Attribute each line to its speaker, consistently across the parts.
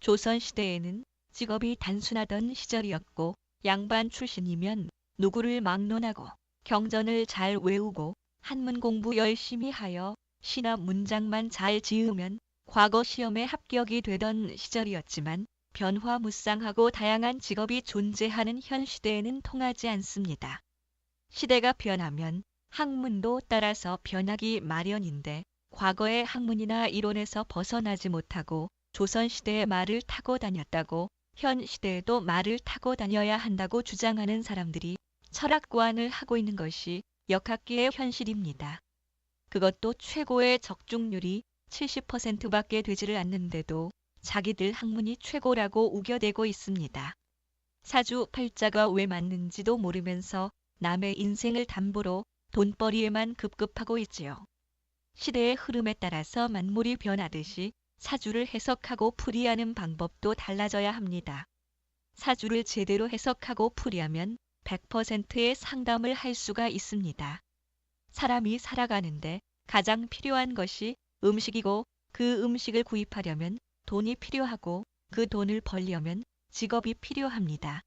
Speaker 1: 조선시대에는 직업이 단순하던 시절이었고 양반 출신이면 누구를 막론하고 경전을 잘 외우고 한문 공부 열심히 하여 시나 문장만 잘 지으면 과거 시험에 합격이 되던 시절이었지만 변화무쌍하고 다양한 직업이 존재하는 현 시대에는 통하지 않습니다. 시대가 변하면 학문도 따라서 변하기 마련인데 과거의 학문이나 이론에서 벗어나지 못하고 조선시대의 말을 타고 다녔다고 현 시대에도 말을 타고 다녀야 한다고 주장하는 사람들이 철학관을 하고 있는 것이 역학기의 현실입니다. 그것도 최고의 적중률이 70%밖에 되지를 않는데도 자기들 학문이 최고라고 우겨대고 있습니다. 사주팔자가 왜 맞는지도 모르면서 남의 인생을 담보로 돈벌이에만 급급하고 있지요. 시대의 흐름에 따라서 만물이 변하듯이 사주를 해석하고 풀이하는 방법도 달라져야 합니다. 사주를 제대로 해석하고 풀이하면 100%의 상담을 할 수가 있습니다. 사람이 살아가는데 가장 필요한 것이 음식이고 그 음식을 구입하려면 돈이 필요하고 그 돈을 벌려면 직업이 필요합니다.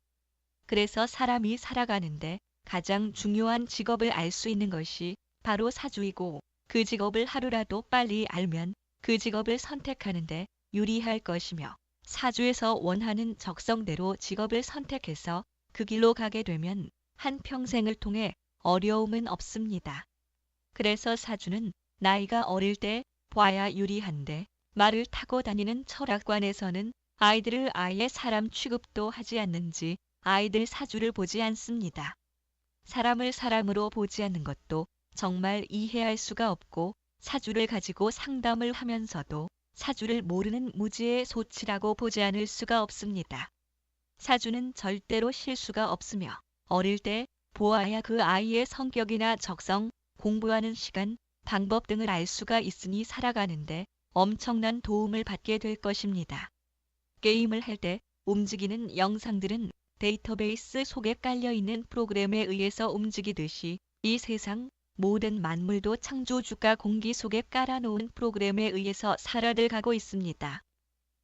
Speaker 1: 그래서 사람이 살아가는데 가장 중요한 직업을 알 수 있는 것이 바로 사주이고 그 직업을 하루라도 빨리 알면 그 직업을 선택하는데 유리할 것이며 사주에서 원하는 적성대로 직업을 선택해서 그 길로 가게 되면 한평생을 통해 어려움은 없습니다. 그래서 사주는 나이가 어릴 때 봐야 유리한데 말을 타고 다니는 철학관에서는 아이들을 아예 사람 취급도 하지 않는지 아이들 사주를 보지 않습니다. 사람을 사람으로 보지 않는 것도 정말 이해할 수가 없고 사주를 가지고 상담을 하면서도 사주를 모르는 무지의 소치라고 보지 않을 수가 없습니다. 사주는 절대로 실수가 없으며 어릴 때 보아야 그 아이의 성격이나 적성, 공부하는 시간, 방법 등을 알 수가 있으니 살아가는데 엄청난 도움을 받게 될 것입니다. 게임을 할 때 움직이는 영상들은 데이터베이스 속에 깔려있는 프로그램에 의해서 움직이듯이 이 세상 모든 만물도 창조주가 공기 속에 깔아놓은 프로그램에 의해서 살아들 가고 있습니다.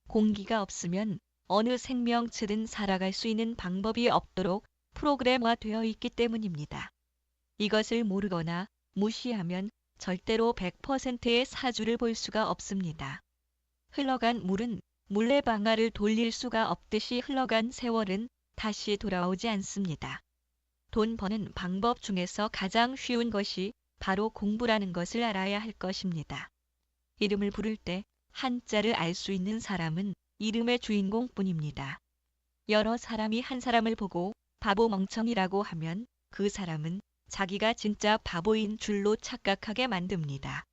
Speaker 1: 공기가 없으면 어느 생명체든 살아갈 수 있는 방법이 없도록 프로그램화되어 있기 때문입니다. 이것을 모르거나 무시하면 절대로 100%의 사주를 볼 수가 없습니다. 흘러간 물은 물레방아를 돌릴 수가 없듯이 흘러간 세월은 다시 돌아오지 않습니다. 돈 버는 방법 중에서 가장 쉬운 것이 바로 공부라는 것을 알아야 할 것입니다. 이름을 부를 때 한자를 알 수 있는 사람은 이름의 주인공뿐입니다. 여러 사람이 한 사람을 보고 바보 멍청이라고 하면 그 사람은 자기가 진짜 바보인 줄로 착각하게 만듭니다.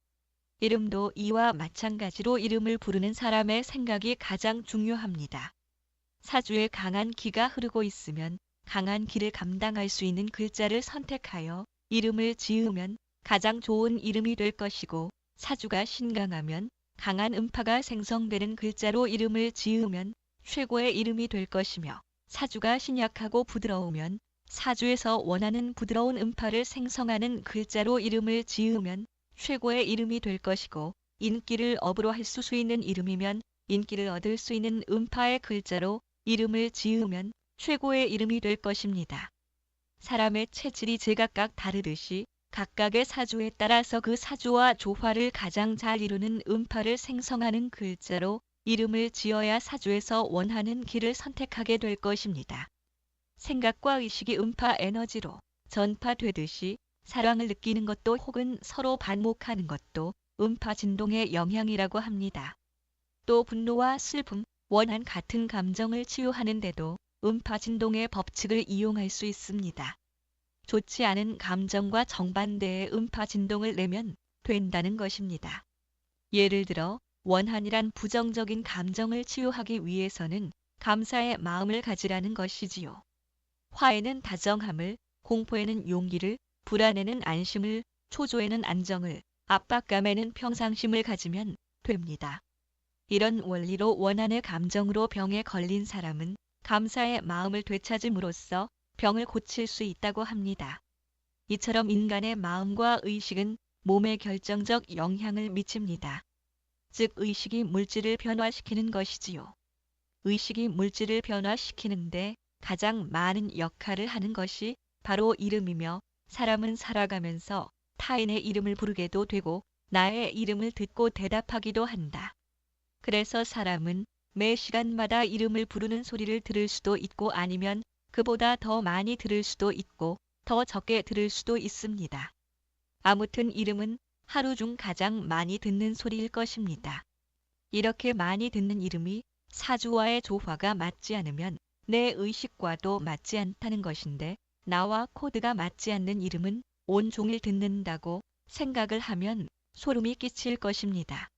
Speaker 1: 이름도 이와 마찬가지로 이름을 부르는 사람의 생각이 가장 중요합니다. 사주에 강한 기가 흐르고 있으면 강한 기를 감당할 수 있는 글자를 선택하여 이름을 지으면 가장 좋은 이름이 될 것이고 사주가 신강하면 강한 음파가 생성되는 글자로 이름을 지으면 최고의 이름이 될 것이며 사주가 신약하고 부드러우면 사주에서 원하는 부드러운 음파를 생성하는 글자로 이름을 지으면 최고의 이름이 될 것이고 인기를 업으로 할 수 있는 이름이면 인기를 얻을 수 있는 음파의 글자로 이름을 지으면 최고의 이름이 될 것입니다. 사람의 체질이 제각각 다르듯이 각각의 사주에 따라서 그 사주와 조화를 가장 잘 이루는 음파를 생성하는 글자로 이름을 지어야 사주에서 원하는 길을 선택하게 될 것입니다. 생각과 의식이 음파 에너지로 전파되듯이 사랑을 느끼는 것도 혹은 서로 반목하는 것도 음파 진동의 영향이라고 합니다. 또 분노와 슬픔, 원한 같은 감정을 치유하는데도 음파 진동의 법칙을 이용할 수 있습니다. 좋지 않은 감정과 정반대의 음파 진동을 내면 된다는 것입니다. 예를 들어 원한이란 부정적인 감정을 치유하기 위해서는 감사의 마음을 가지라는 것이지요. 화에는 다정함을, 공포에는 용기를, 불안에는 안심을, 초조에는 안정을, 압박감에는 평상심을 가지면 됩니다. 이런 원리로 원한의 감정으로 병에 걸린 사람은 감사의 마음을 되찾음으로써 병을 고칠 수 있다고 합니다. 이처럼 인간의 마음과 의식은 몸에 결정적 영향을 미칩니다. 즉 의식이 물질을 변화시키는 것이지요. 의식이 물질을 변화시키는데 가장 많은 역할을 하는 것이 바로 이름이며 사람은 살아가면서 타인의 이름을 부르게도 되고 나의 이름을 듣고 대답하기도 한다. 그래서 사람은 매 시간마다 이름을 부르는 소리를 들을 수도 있고 아니면 그보다 더 많이 들을 수도 있고 더 적게 들을 수도 있습니다. 아무튼 이름은 하루 중 가장 많이 듣는 소리일 것입니다. 이렇게 많이 듣는 이름이 사주와의 조화가 맞지 않으면 내 의식과도 맞지 않다는 것인데 나와 코드가 맞지 않는 이름은 온종일 듣는다고 생각을 하면 소름이 끼칠 것입니다.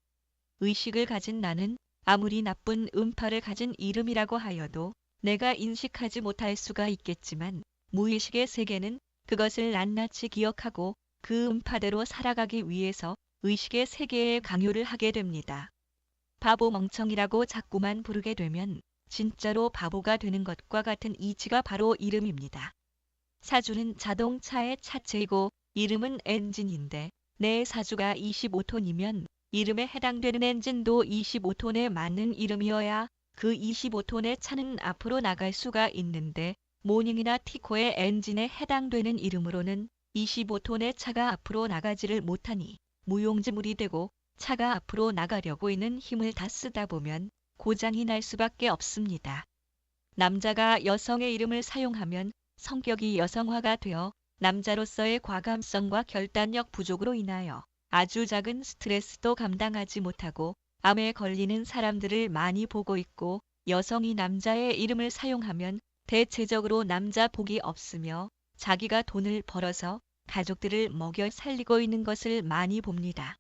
Speaker 1: 의식을 가진 나는 아무리 나쁜 음파를 가진 이름이라고 하여도 내가 인식하지 못할 수가 있겠지만 무의식의 세계는 그것을 낱낱이 기억하고 그 음파대로 살아가기 위해서 의식의 세계에 강요를 하게 됩니다. 바보 멍청이라고 자꾸만 부르게 되면 진짜로 바보가 되는 것과 같은 이치가 바로 이름입니다. 사주는 자동차의 차체이고 이름은 엔진인데 내 사주가 25톤이면 이름에 해당되는 엔진도 25톤에 맞는 이름이어야 그 25톤의 차는 앞으로 나갈 수가 있는데 모닝이나 티코의 엔진에 해당되는 이름으로는 25톤의 차가 앞으로 나가지를 못하니 무용지물이 되고 차가 앞으로 나가려고 있는 힘을 다 쓰다 보면 고장이 날 수밖에 없습니다. 남자가 여성의 이름을 사용하면 성격이 여성화가 되어 남자로서의 과감성과 결단력 부족으로 인하여 아주 작은 스트레스도 감당하지 못하고 암에 걸리는 사람들을 많이 보고 있고 여성이 남자의 이름을 사용하면 대체적으로 남자 복이 없으며 자기가 돈을 벌어서 가족들을 먹여 살리고 있는 것을 많이 봅니다.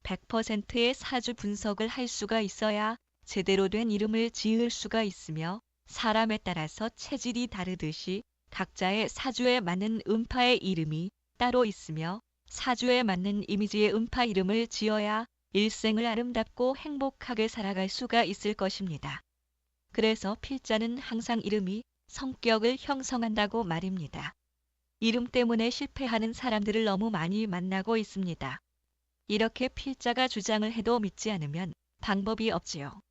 Speaker 1: 100%의 사주 분석을 할 수가 있어야 제대로 된 이름을 지을 수가 있으며 사람에 따라서 체질이 다르듯이 각자의 사주에 맞는 음파의 이름이 따로 있으며 사주에 맞는 이미지의 음파 이름을 지어야 일생을 아름답고 행복하게 살아갈 수가 있을 것입니다. 그래서 필자는 항상 이름이 성격을 형성한다고 말입니다. 이름 때문에 실패하는 사람들을 너무 많이 만나고 있습니다. 이렇게 필자가 주장을 해도 믿지 않으면 방법이 없지요.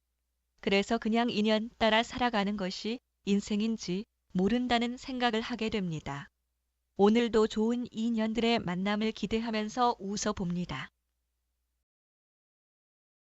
Speaker 1: 그래서 그냥 인연 따라 살아가는 것이 인생인지 모른다는 생각을 하게 됩니다. 오늘도 좋은 인연들의 만남을 기대하면서 웃어봅니다.